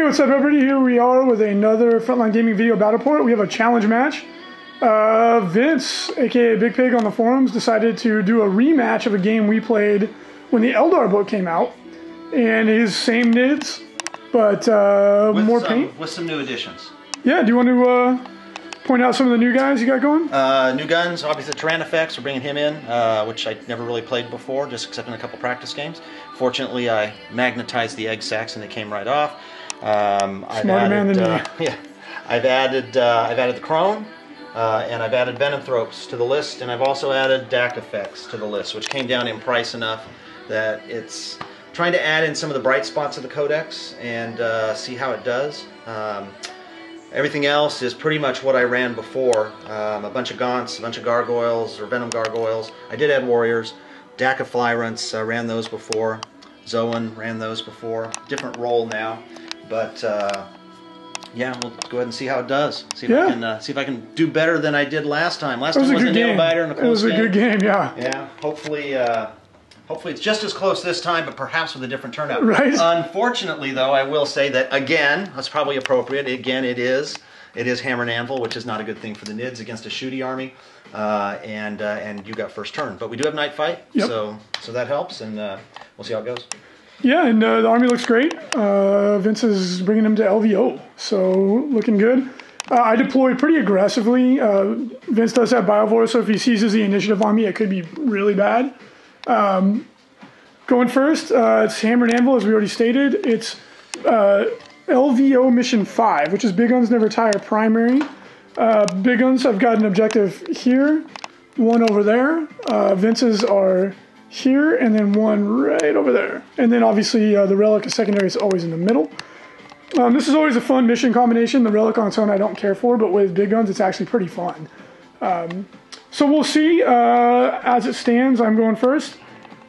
what's up everybody? Here we are with another Frontline Gaming video battle report. We have a challenge match. Vince, aka BigPig on the forums, decided to do a rematch of a game we played when the Eldar book came out. And his same Nids, but more paint. With some new additions. Yeah, do you want to point out some of the new guys you got going? New guns, obviously Tyranids, we're bringing him in, which I never really played before, just except in a couple practice games. Fortunately, I magnetized the egg sacs and they came right off. Smarter man than me. Yeah, I've added the Crone, and I've added Venomthropes to the list, and I've also added DAC effects to the list, which came down in price enough that it's trying to add in some of the bright spots of the Codex and see how it does. Everything else is pretty much what I ran before. A bunch of Gaunts, a bunch of Gargoyles, or Venom Gargoyles. I did add Warriors. DAC of Flyrunts, I ran those before. Zoan ran those before. Different role now. But yeah, we'll go ahead and see how it does. See if I can do better than I did last time. Last time was a nail biter and a close game. It was a good game, yeah. Yeah, hopefully it's just as close this time, but perhaps with a different turnout. Right. Unfortunately, though, I will say that, again, that's probably appropriate. Again, it is Hammer and Anvil, which is not a good thing for the Nids against a shooty army. And you got first turn. But we do have Night Fight, so that helps, and we'll see how it goes. Yeah, and the army looks great. Vince is bringing him to LVO, so looking good. I deploy pretty aggressively. Vince does have Biovore, so if he seizes the initiative on me, it could be really bad. Going first, it's Hammer and Anvil, as we already stated. It's LVO Mission 5, which is Big Guns Never Tire Primary. Big Guns, I've got an objective here, one over there. Vince's are here, and then one right over there. And then obviously the Relic is secondary, is always in the middle. This is always a fun mission combination. The Relic on its own I don't care for, but with Big Guns it's actually pretty fun. So we'll see. As it stands, I'm going first.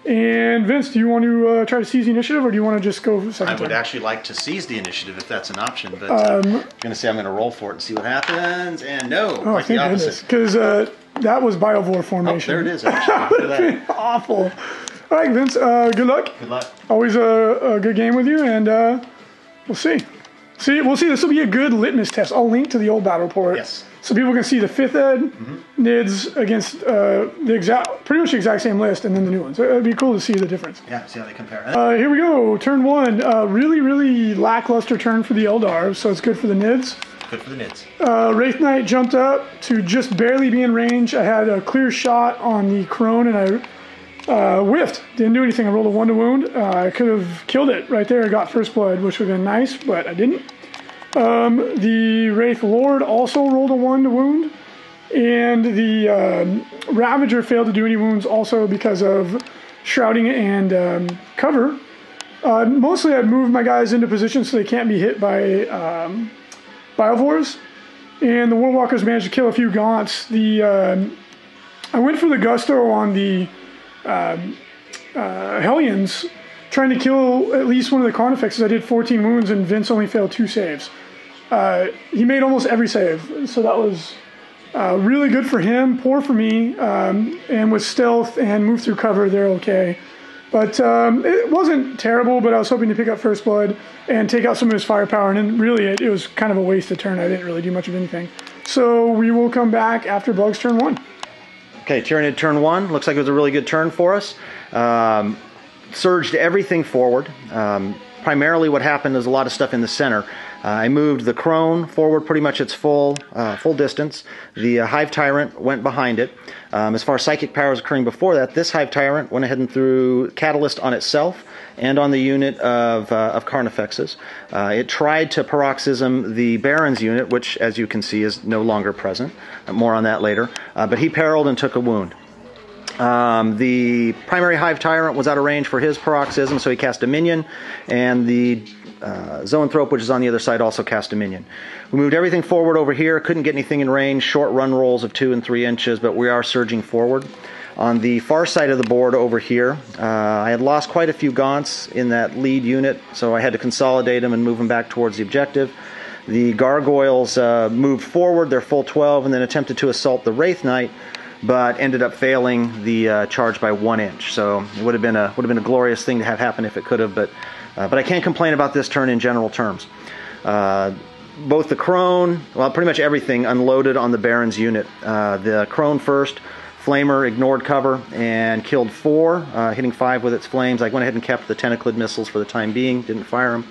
And Vince, do you want to try to seize the initiative, or do you want to just go second? I would actually like to seize the initiative if that's an option, but I'm going to say I'm going to roll for it and see what happens. And no, quite the opposite. Because that was Biovore formation. Oh, there it is, actually. That would be awful. All right, Vince, good luck. Good luck. Always a good game with you, and we'll see. We'll see. This will be a good litmus test. I'll link to the old battle report. Yes. So people can see the 5th ed, Nids against pretty much the exact same list, and then the new ones. So it'd be cool to see the difference. Yeah, see how they compare. Here we go. Turn 1. Really lackluster turn for the Eldar, so it's good for the Nids. Good for the Nids. Wraith Knight jumped up to just barely be in range. I had a clear shot on the Crone, and I whiffed. Didn't do anything. I rolled a 1 to wound. I could have killed it right there. I got first blood, which would have been nice, but I didn't. The Wraith Lord also rolled a 1 to wound, and the Ravager failed to do any wounds also because of shrouding and cover. Mostly I'd moved my guys into position so they can't be hit by Biovores, and the Warwalkers managed to kill a few Gaunts. I went for the Gusto on the Hellions, trying to kill at least one of the Carnifexes. I did 14 wounds, and Vince only failed 2 saves. He made almost every save, so that was really good for him, poor for me, and with stealth and move through cover, they're okay. But it wasn't terrible, but I was hoping to pick up first blood and take out some of his firepower, and then really it was kind of a waste of turn. I didn't really do much of anything. So we will come back after Bug's turn 1. Okay, Tyranid turn 1. Looks like it was a really good turn for us. Surged everything forward. Primarily what happened is a lot of stuff in the center. I moved the Crone forward pretty much its full distance. The Hive Tyrant went behind it. As far as psychic powers occurring before that, this Hive Tyrant went ahead and threw Catalyst on itself and on the unit of Carnifexes. It tried to paroxysm the Baron's unit, which, as you can see, is no longer present. More on that later. But he perilled and took a wound. The primary Hive Tyrant was out of range for his paroxysm, so he cast a minion, and the Zoanthrope, which is on the other side, also cast a minion. We moved everything forward over here, couldn't get anything in range, short run rolls of 2 and 3 inches, but we are surging forward. On the far side of the board over here, I had lost quite a few Gaunts in that lead unit, so I had to consolidate them and move them back towards the objective. The Gargoyles moved forward, their full 12, and then attempted to assault the Wraith Knight, but ended up failing the charge by 1 inch. So it would have been a glorious thing to have happen if it could have, but I can't complain about this turn in general terms. Both the Crone, well, pretty much everything unloaded on the Baron's unit. The Crone first, Flamer ignored cover and killed 4, hitting 5 with its flames. I went ahead and kept the tentaclid missiles for the time being, didn't fire them.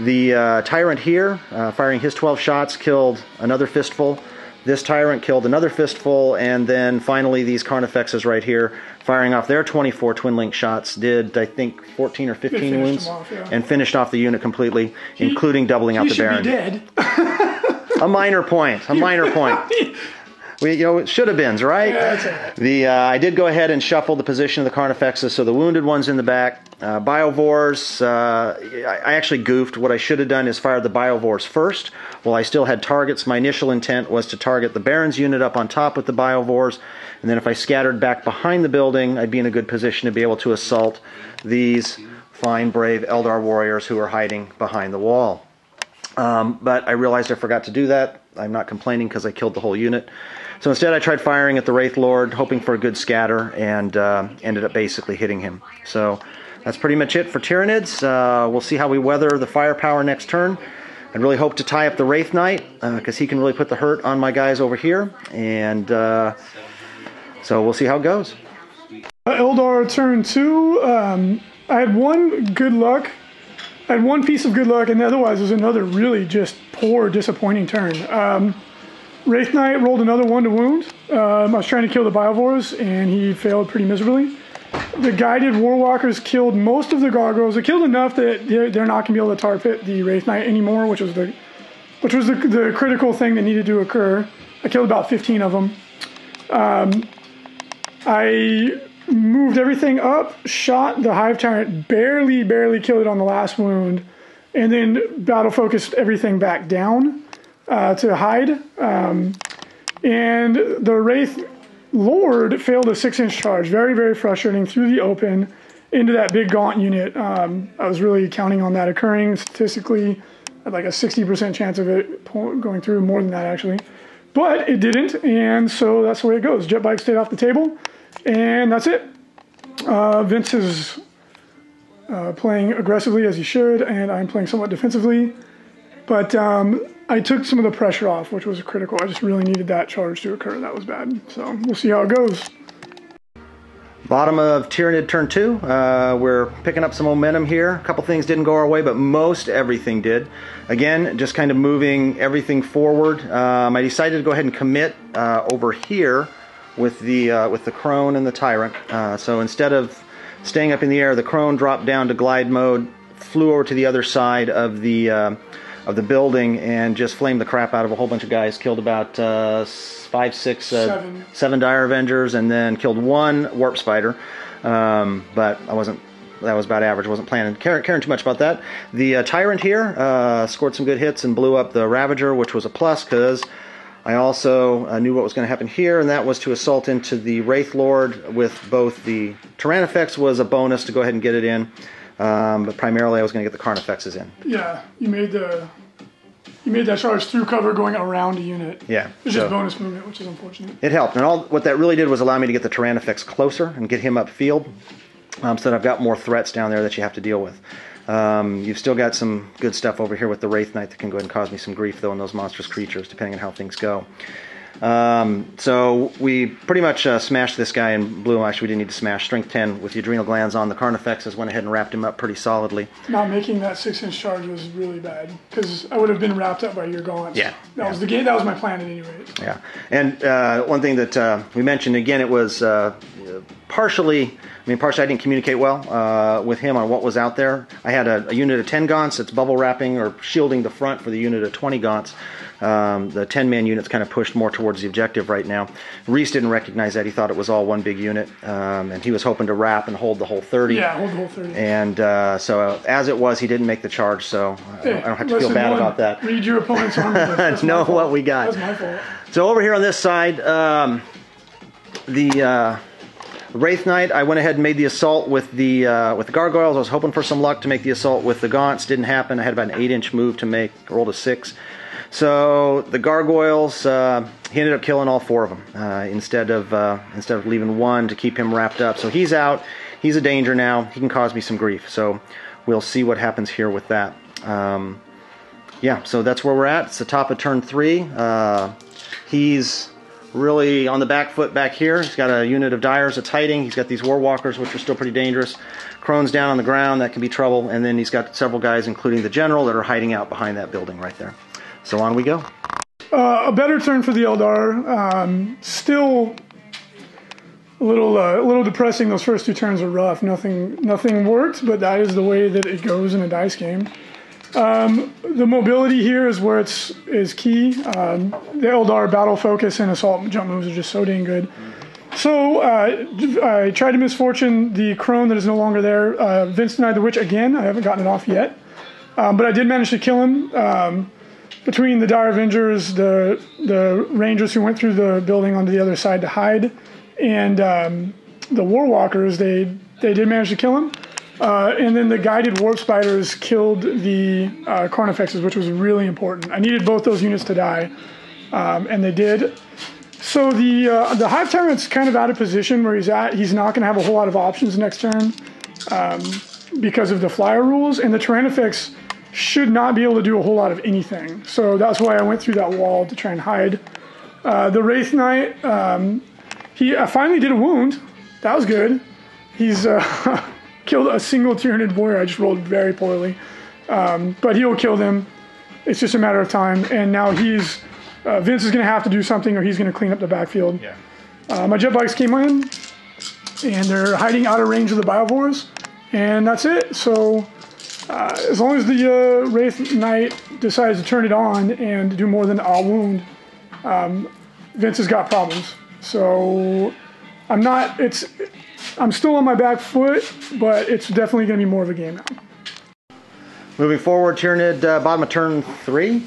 The Tyrant here, firing his 12 shots, killed another fistful. This Tyrant killed another fistful, and then finally these Carnifexes right here, firing off their 24 twin link shots, did I think 14 or 15 wounds, off, yeah. And finished off the unit completely, including doubling out the Baron. He should be dead. A minor point. A minor point. It should have been, right? Yeah, that's right. I did go ahead and shuffle the position of the Carnifexes, so the wounded one's in the back. Biovores, I actually goofed. What I should have done is fired the Biovores first. While I still had targets, my initial intent was to target the Baron's unit up on top with the Biovores, and then if I scattered back behind the building, I'd be in a good position to be able to assault these fine, brave Eldar warriors who are hiding behind the wall. But I realized I forgot to do that. I'm not complaining because I killed the whole unit. So instead I tried firing at the Wraith Lord, hoping for a good scatter, and ended up basically hitting him. So that's pretty much it for Tyranids. We'll see how we weather the firepower next turn. I really hope to tie up the Wraith Knight, because he can really put the hurt on my guys over here. And so we'll see how it goes. Eldar turn 2. I had one good luck. I had one piece of good luck, and otherwise it was another really just poor, disappointing turn. Wraith Knight rolled another 1 to wound. I was trying to kill the Biovores, and he failed pretty miserably. The guided Warwalkers killed most of the gargoyles. They killed enough that they're not going to be able to tar pit the Wraith Knight anymore, which was the critical thing that needed to occur. I killed about 15 of them. I moved everything up, shot the Hive Tyrant, barely killed it on the last wound, and then battle focused everything back down to hide. And the Wraith Lord failed a 6-inch charge. Very, very frustrating, through the open into that big gaunt unit. I was really counting on that occurring statistically. I had like a 60% chance of it going through, more than that actually. But it didn't, and so that's the way it goes. Jet bike stayed off the table, and that's it. Vince is playing aggressively as he should, and I'm playing somewhat defensively. But I took some of the pressure off, which was critical. I just really needed that charge to occur. That was bad. So we'll see how it goes. Bottom of Tyranid turn 2. We're picking up some momentum here. A couple things didn't go our way, but most everything did. Again, just kind of moving everything forward. I decided to go ahead and commit over here with the Crone and the Tyrant. So instead of staying up in the air, the Crone dropped down to glide mode, flew over to the other side of the building, and just flamed the crap out of a whole bunch of guys. Killed about 7 Dire Avengers, and then killed 1 Warp Spider. But I wasn't. That was about average. Wasn't planning caring too much about that. The Tyrant here scored some good hits and blew up the Ravager, which was a plus because I also knew what was going to happen here, and that was to assault into the Wraith Lord with both the Tyrannifex was a bonus to go ahead and get it in. But primarily I was going to get the Carnifexes in. Yeah, you made that charge through cover going around a unit. Yeah. It's just bonus movement, which is unfortunate. It helped. And what that really did was allow me to get the Tyrannifex closer and get him upfield, so that I've got more threats down there that you have to deal with. You've still got some good stuff over here with the Wraith Knight that can go ahead and cause me some grief, though, in those monstrous creatures, depending on how things go. So we pretty much smashed this guy and blew him. Actually, we didn't need to smash. Strength 10 with the adrenal glands on. The Carnifexes went ahead and wrapped him up pretty solidly. Not making that 6-inch charge was really bad, because I would have been wrapped up by your gaunts. Yeah. That was the game. That was my plan at any rate. Yeah. And one thing that we mentioned, again, it was partially I didn't communicate well with him on what was out there. I had a unit of 10 gaunts that's bubble wrapping or shielding the front for the unit of 20 gaunts. The 10-man unit's kind of pushed more towards the objective right now. Reece didn't recognize that. He thought it was all one big unit, and he was hoping to wrap and hold the whole 30. Yeah, hold the whole 30. And so as it was, he didn't make the charge, so I don't have to feel bad about that. Read your opponent's armor. Know what we got. That's my fault. So over here on this side, the Wraith Knight, I went ahead and made the assault with the gargoyles. I was hoping for some luck to make the assault with the gaunts. Didn't happen. I had about an 8-inch move to make. Rolled a 6. So the gargoyles, he ended up killing all 4 of them instead of leaving 1 to keep him wrapped up. So he's out. He's a danger now. He can cause me some grief. So we'll see what happens here with that. yeah, so that's where we're at. It's the top of turn 3. He's really on the back foot back here. He's got a unit of Dyers that's hiding. He's got these Warwalkers, which are still pretty dangerous. Crone's down on the ground. That can be trouble. And then he's got several guys, including the General, that are hiding out behind that building right there. So on we go. A better turn for the Eldar. Still a little depressing. Those first 2 turns are rough. Nothing worked, but that is the way that it goes in a dice game. The mobility here is where is key. The Eldar battle focus and assault jump moves are just so dang good. So I tried to misfortune the Crone that is no longer there. Vince denied the Witch again. I haven't gotten it off yet. But I did manage to kill him. Between the Dire Avengers, the Rangers who went through the building onto the other side to hide, and the Warwalkers, they did manage to kill him. And then the guided warp spiders killed the Carnifexes, which was really important. I needed both those units to die, and they did. So the Hive Tyrant's kind of out of position where he's at. He's not going to have a whole lot of options next turn because of the flyer rules, and the Tyrannifex should not be able to do a whole lot of anything. So that's why I went through that wall to try and hide. The Wraith Knight, he finally did a wound. That was good. He's killed a single Tyranid warrior. I just rolled very poorly. But he'll kill them. It's just a matter of time. And now Vince is going to have to do something, or he's going to clean up the backfield. Yeah. My jet bikes came in, and they're hiding out of range of the Biovores. And that's it. So as long as the Wraith Knight decides to turn it on and do more than a wound, Vince has got problems. So I'm still on my back foot, but it's definitely going to be more of a game now. Moving forward, Tyranid, bottom of turn 3.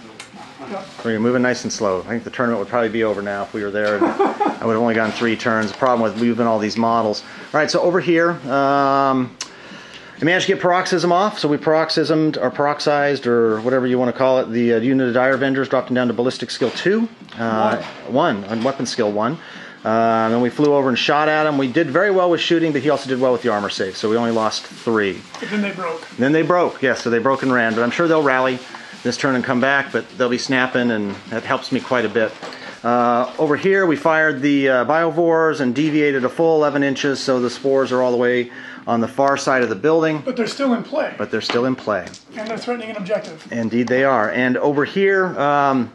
We're moving nice and slow. I think the tournament would probably be over now if we were there. I would have only gotten 3 turns. The problem with moving all these models. All right, so over here, I managed to get Paroxysm off, so we peroxized, or whatever you want to call it, the unit of Dire Avengers, dropped him down to Ballistic Skill 2. 1, on Weapon Skill 1. Then we flew over and shot at him. We did very well with shooting, but he also did well with the armor save, so we only lost 3. But then they broke. Then they broke, yes, so they broke and ran, but I'm sure they'll rally this turn and come back, but they'll be snapping, and that helps me quite a bit. Over here, we fired the Biovores and deviated a full 11 inches, so the spores are all the way on the far side of the building. But they're still in play. But they're still in play. And they're threatening an objective. Indeed they are. And over here,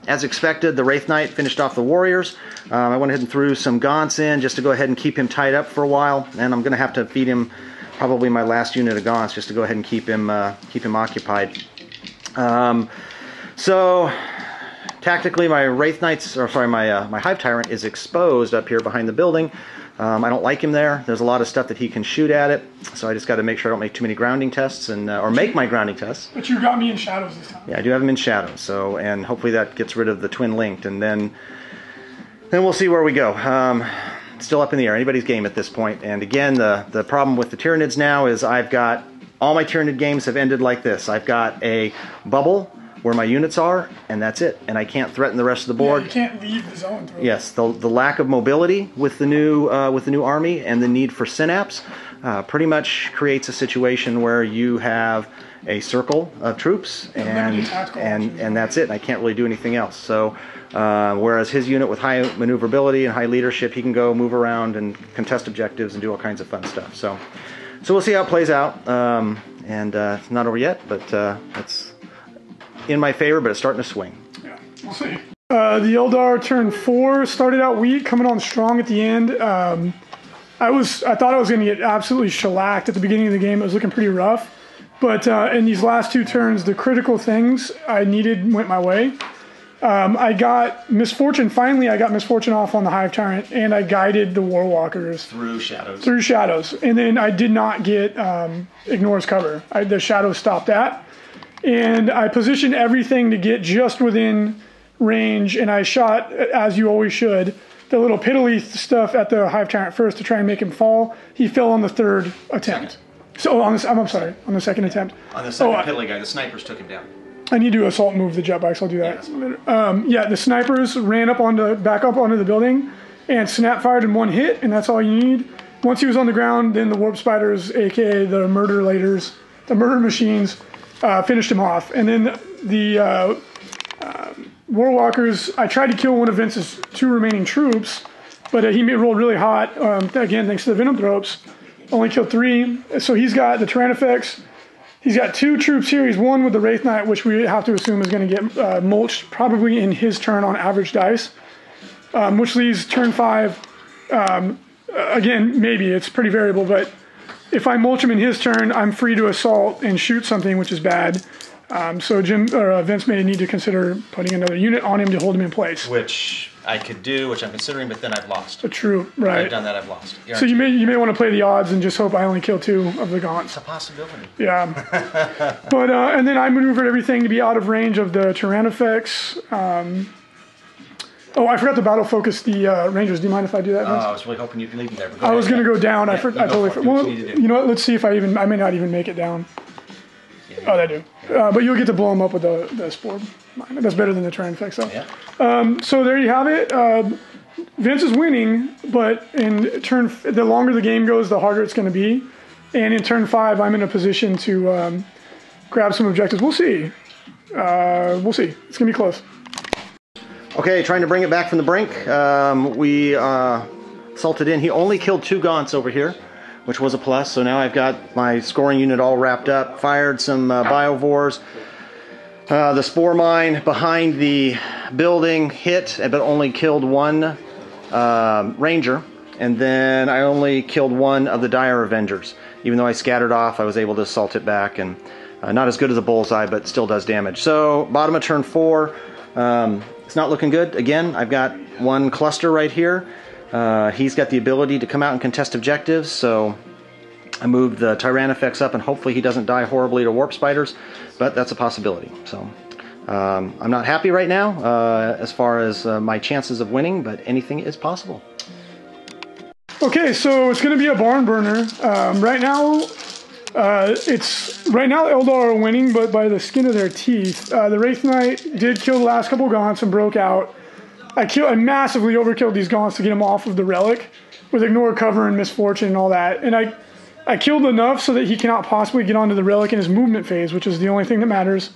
as expected, the Wraith Knight finished off the Warriors. I went ahead and threw some Gaunts in just to go ahead and keep him tied up for a while. And I'm going to have to feed him probably my last unit of Gaunts just to go ahead and keep him occupied. So tactically, my Wraith Knights, or sorry, my Hive Tyrant is exposed up here behind the building. I don't like him there. There's a lot of stuff that he can shoot at it, so I just got to make sure I don't make too many grounding tests, and or make my grounding tests. But you got me in shadows this time. Yeah, I do have him in shadows, so, and hopefully that gets rid of the twin linked, and then we'll see where we go. Still up in the air, anybody's game at this point. And again, the problem with the Tyranids now is I've got, all my Tyranid games have ended like this. I've got a bubble where my units are, and that's it. And I can't threaten the rest of the board. Yeah, you can't leave the zone. Yes, the lack of mobility with the new army and the need for synapse pretty much creates a situation where you have a circle of troops, and that's it. I can't really do anything else. So whereas his unit with high maneuverability and high leadership, he can go move around and contest objectives and do all kinds of fun stuff. So we'll see how it plays out. It's not over yet, but it's in my favor, but it's starting to swing. Yeah, we'll see. The Eldar turn 4 started out weak, coming on strong at the end. I thought I was going to get absolutely shellacked at the beginning of the game. It was looking pretty rough. But in these last 2 turns, the critical things I needed went my way. I got Misfortune. Finally, I got Misfortune off on the Hive Tyrant, and I guided the Warwalkers. Through shadows. And then I did not get Ignore's cover. The shadows stopped that. And I positioned everything to get just within range, and I shot, as you always should, the little piddly stuff at the Hive Tyrant first to try and make him fall. He fell on the 3rd attempt. So on the second attempt. On the second piddly guy, the snipers took him down. I need to assault move the jet bikes. I'll do that. Yeah, the snipers ran back up onto the building and snap fired in 1 hit, and that's all you need. Once he was on the ground, then the warp spiders, aka the murder machines, finished him off. And then the Warwalkers, I tried to kill one of Vince's 2 remaining troops, but he rolled really hot, again, thanks to the Venom Thropes. Only killed 3. So he's got the Tyrannifex. He's got 2 troops here. He's 1 with the Wraith Knight, which we have to assume is going to get mulched probably in his turn on average dice, which leaves turn 5. Again, maybe. It's pretty variable, but if I mulch him in his turn, I'm free to assault and shoot something, which is bad. So Vince may need to consider putting another unit on him to hold him in place. Which I could do, which I'm considering, but then I've lost. True, right. I've done that, I've lost. So you may want to play the odds and just hope I only kill 2 of the Gaunts. It's a possibility. Yeah. But and then I maneuvered everything to be out of range of the Tyrannifex. Oh, I forgot to battle focus the Rangers. Do you mind if I do that, Vince? I was really hoping you'd leave me there. I was going to go down. I totally forgot. Well, you know what? Let's see if I may not even make it down. Oh, I do. But you'll get to blow them up with the Spore. That's better than the Tyrannifex, though. Yeah. So there you have it. Vince is winning, but the longer the game goes, the harder it's going to be. And in turn 5, I'm in a position to grab some objectives. We'll see. We'll see. It's going to be close. Okay, trying to bring it back from the brink. We salted in. He only killed 2 Gaunts over here, which was a plus. So now I've got my scoring unit all wrapped up. Fired some Biovores. The Spore Mine behind the building hit, but only killed 1 Ranger. And then I only killed 1 of the Dire Avengers. Even though I scattered off, I was able to assault it back. And not as good as a bullseye, but still does damage. So bottom of turn 4. It's not looking good. Again, I've got 1 cluster right here. He's got the ability to come out and contest objectives, so I moved the Tyrannifex up, and hopefully he doesn't die horribly to warp spiders, but that's a possibility. So I'm not happy right now as far as my chances of winning, but anything is possible. Okay, so it's going to be a barn burner. Right now Eldar are winning, but by the skin of their teeth. The Wraith Knight did kill the last couple Gaunts and broke out. I massively overkilled these Gaunts to get him off of the relic with ignore cover and misfortune and all that. And I killed enough so that he cannot possibly get onto the relic in his movement phase, which is the only thing that matters.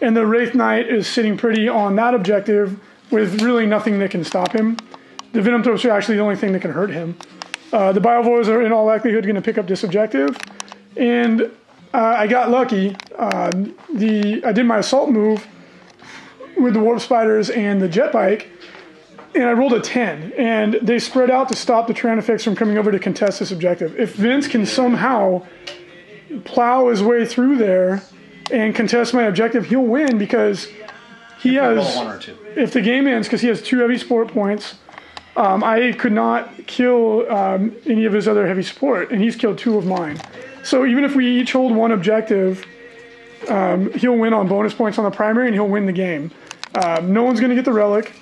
And the Wraith Knight is sitting pretty on that objective with really nothing that can stop him. The Venom Thropes are actually the only thing that can hurt him. The Biovores are in all likelihood going to pick up this objective. And I got lucky. I did my assault move with the Warp Spiders and the Jet Bike, and I rolled a 10. And they spread out to stop the Tyrannifex from coming over to contest this objective. If Vince can somehow plow his way through there and contest my objective, he'll win because he has, 1 or 2. If the game ends, because he has 2 heavy support points, I could not kill any of his other heavy support, and he's killed 2 of mine. So even if we each hold 1 objective, he'll win on bonus points on the primary, and he'll win the game. No one's going to get the relic.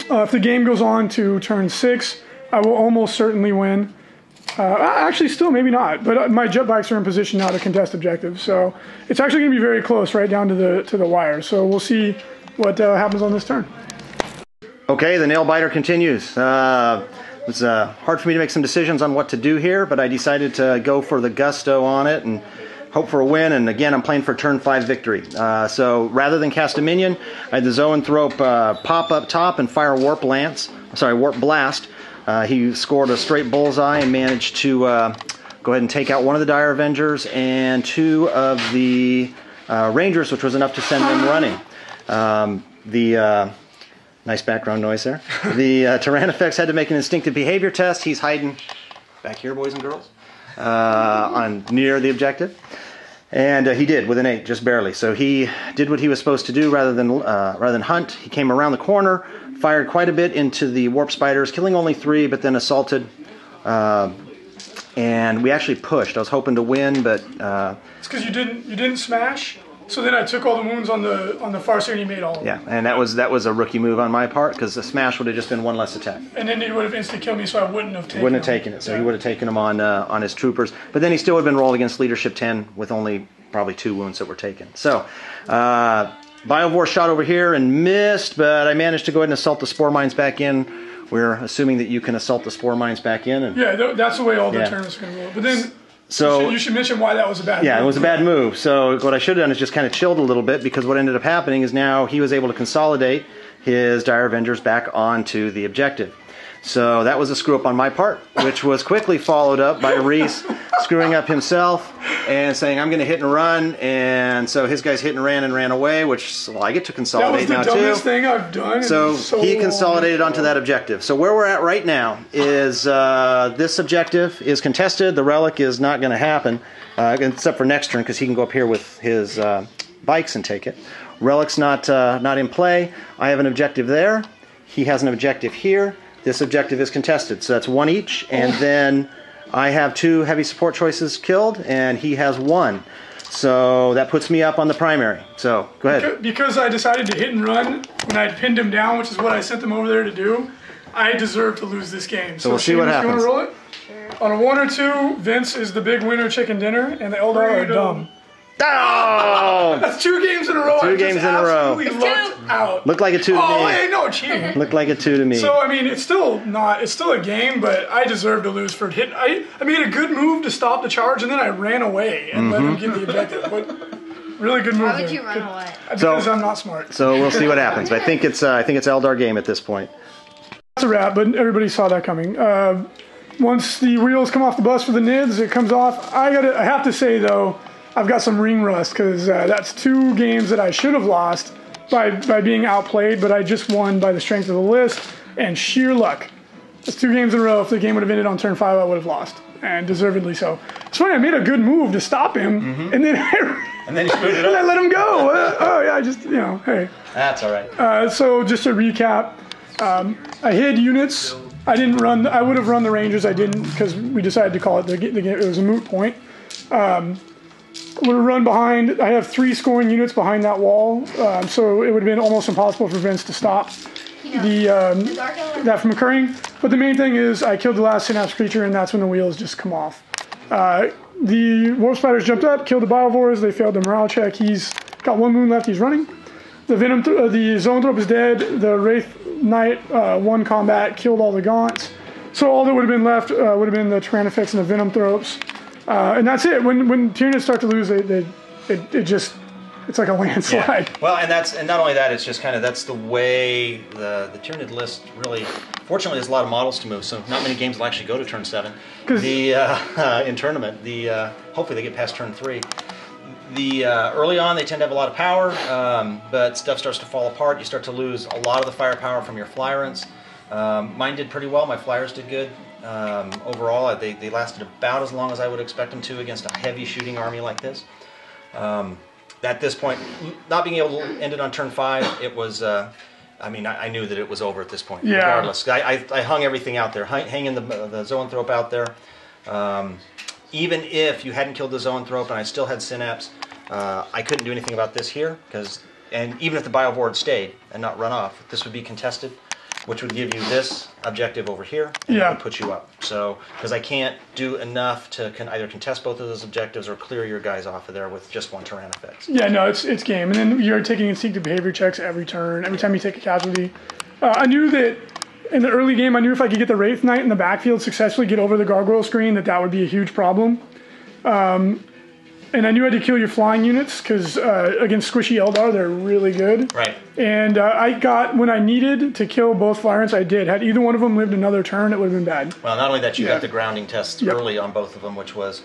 If the game goes on to turn 6, I will almost certainly win. Actually, still maybe not, but my jet bikes are in position now to contest objectives. So it's actually going to be very close, right down to the wire. So we'll see what happens on this turn. Okay, the nail biter continues. It was hard for me to make some decisions on what to do here, but I decided to go for the gusto on it and hope for a win. And again, I'm playing for turn 5 victory. So rather than cast a minion, I had the Zoanthrope pop up top and fire Warp Blast. He scored a straight bullseye and managed to go ahead and take out 1 of the Dire Avengers and 2 of the Rangers, which was enough to send them running. Nice background noise there. The Tyrannifex had to make an instinctive behavior test. He's hiding back here, boys and girls, near the objective. And he did with an 8, just barely. So he did what he was supposed to do rather than hunt. He came around the corner, fired quite a bit into the Warp Spiders, killing only 3, but then assaulted. And we actually pushed. I was hoping to win, but it's because you didn't smash. So then I took all the wounds on the Farseer and he made all of them. Yeah, and that was a rookie move on my part because the smash would have just been 1 less attack. And then he would have instantly killed me, so I wouldn't have taken it. So he would have taken him on his troopers. But then he still would have been rolled against Leadership 10 with only probably 2 wounds that were taken. So Biovore shot over here and missed, but I managed to go ahead and assault the Spore Mines back in. We're assuming that you can assault the Spore Mines back in. And, yeah, that's the way all the tournaments are going to roll. But then So you should mention why that was a bad move. Yeah, it was a bad move. So what I should have done is just kind of chilled a little bit, because what ended up happening is now he was able to consolidate his Dire Avengers back onto the objective. So that was a screw up on my part, which was quickly followed up by Reece screwing up himself and saying, I'm going to hit and run. And so his guys hit and ran away, which, well, I get to consolidate now too. That was the dumbest thing I've done. So he consolidated onto that objective. So where we're at right now is this objective is contested. The relic is not going to happen, except for next turn, because he can go up here with his bikes and take it. Relic's not in play. I have an objective there. He has an objective here. This objective is contested, so that's one each, and then I have 2 heavy support choices killed, and he has 1. So that puts me up on the primary. So go ahead. Because I decided to hit and run when I pinned him down, which is what I sent them over there to do, I deserve to lose this game. So we'll see what happens. You want to roll it? On a 1 or 2, Vince is the big winner, chicken dinner, and the Eldar are dumb. Oh! That's 2 games in a row. 2 games in a row. Looked out. Looked like a 2 to me. Oh, hey, no cheating. Looked like a 2 to me. So I mean, it's still a game, but I deserve to lose for hit. I made a good move to stop the charge, and then I ran away and let him get the objective. But really good move. Why would you run away? Because I'm not smart. So we'll see what happens. I think it's Eldar game at this point. That's a wrap, but everybody saw that coming. Once the wheels come off the bus for the Nids, it comes off. I have to say though, I've got some ring rust, because that's 2 games that I should have lost by being outplayed, but I just won by the strength of the list and sheer luck. That's 2 games in a row. If the game would have ended on turn 5, I would have lost, and deservedly so. It's funny, I made a good move to stop him, and then you screwed it up. I let him go. Oh yeah, I just, hey. That's all right. So just to recap, I hid units. I didn't run. I would have run the Rangers. I didn't, because we decided to call it the game. It was a moot point. Would have run behind. I have 3 scoring units behind that wall, so it would have been almost impossible for Vince to stop that from occurring. But the main thing is I killed the last Synapse creature, and that's when the wheels just come off. The Wolf Spiders jumped up, killed the Biovores. They failed the morale check. He's got 1 moon left. He's running. The the Zoanthrope is dead. The Wraith Knight won combat, killed all the Gaunts. So all that would have been left would have been the Tyrannifex and the Venom Thropes. And that's it. When Tyranids start to lose, it's like a landslide. Yeah. Well, and not only that, it's just kind of that's the way the Tyranid list really. Fortunately, there's a lot of models to move, so not many games will actually go to turn 7. In tournament, hopefully they get past turn 3. Early on, they tend to have a lot of power, but stuff starts to fall apart. You start to lose a lot of the firepower from your Flyrants. Mine did pretty well. My Flyers did good. Overall, they lasted about as long as I would expect them to against a heavy shooting army like this. At this point, not being able to end it on turn 5, it was. I knew that it was over at this point. Yeah. Regardless, I hung everything out there, hanging the Zoanthrope out there. Even if you hadn't killed the Zoanthrope and I still had Synapse, I couldn't do anything about this here, and even if the Biovore stayed and not run off, this would be contested, which would give you this objective over here, and it would put you up. So, because I can't do enough to either contest both of those objectives or clear your guys off of there with just 1 Tyrannifex. Yeah, no, it's game. And then you're taking instinctive behavior checks every turn, every time you take a casualty. I knew that in the early game, I knew if I could get the Wraith Knight in the backfield, successfully get over the gargoyle screen, that would be a huge problem. And I knew I had to kill your flying units, because against squishy Eldar, they're really good. Right. And I got, when I needed to kill both Flyrants, I did. Had either one of them lived another turn, it would have been bad. Well, not only that, you got the grounding tests early on both of them, which was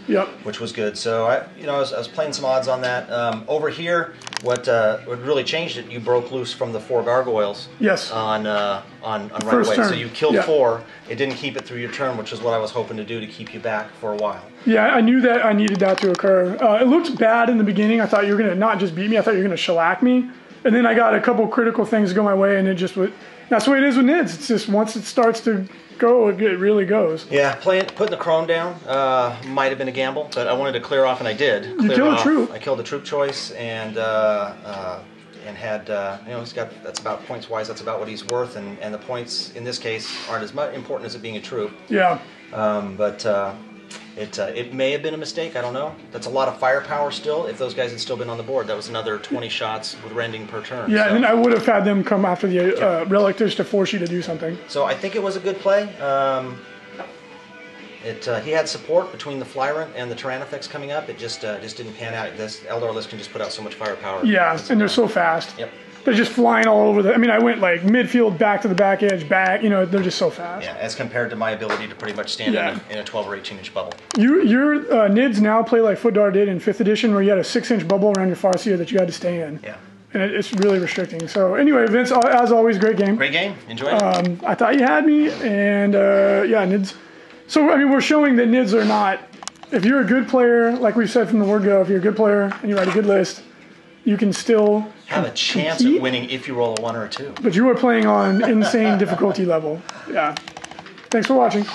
good. So I was playing some odds on that. Over here, what really changed it, you broke loose from the 4 gargoyles. Yes. On right First away. turn. So you killed 4. It didn't keep it through your turn, which is what I was hoping to do to keep you back for a while. Yeah, I knew that I needed that to occur. It looked bad in the beginning. I thought you were going to not just beat me, I thought you were going to shellac me. And then I got a couple critical things go my way, and it just went. That's the way it is with Nids. It's just once it starts to go, it really goes. Yeah, putting the Crone down might have been a gamble, but I wanted to clear off, and I did. You killed a troop. I killed a troop choice, and had he's got, that's about points wise, that's about what he's worth, and the points in this case aren't as much important as it being a troop. Yeah. But it may have been a mistake. I don't know. That's a lot of firepower still. If those guys had still been on the board, that was another 20 shots with rending per turn. Yeah, so. and I would have had them come after the Relictors to force you to do something. So I think it was a good play. He had support between the Flyrant and the Tyrannifex coming up. It just didn't pan out. This Eldar list can just put out so much firepower. Yeah, and they're so fast. Yep. They're just flying all over I mean, I went like midfield, back to the back edge, back. You know, they're just so fast. Yeah, as compared to my ability to pretty much stand in a 12 or 18 inch bubble. Your Nids now play like Footdar did in 5th edition, where you had a 6-inch bubble around your Farseer that you had to stay in. Yeah. And it's really restricting. So anyway, Vince, as always, great game. Great game. Enjoyed it. I thought you had me, and yeah, Nids. So I mean, we're showing that Nids are not. If you're a good player, like we've said from the word go, if you're a good player and you write a good list, you can still have a chance at winning if you roll a 1 or a 2. But you are playing on insane difficulty level. Yeah. Thanks for watching.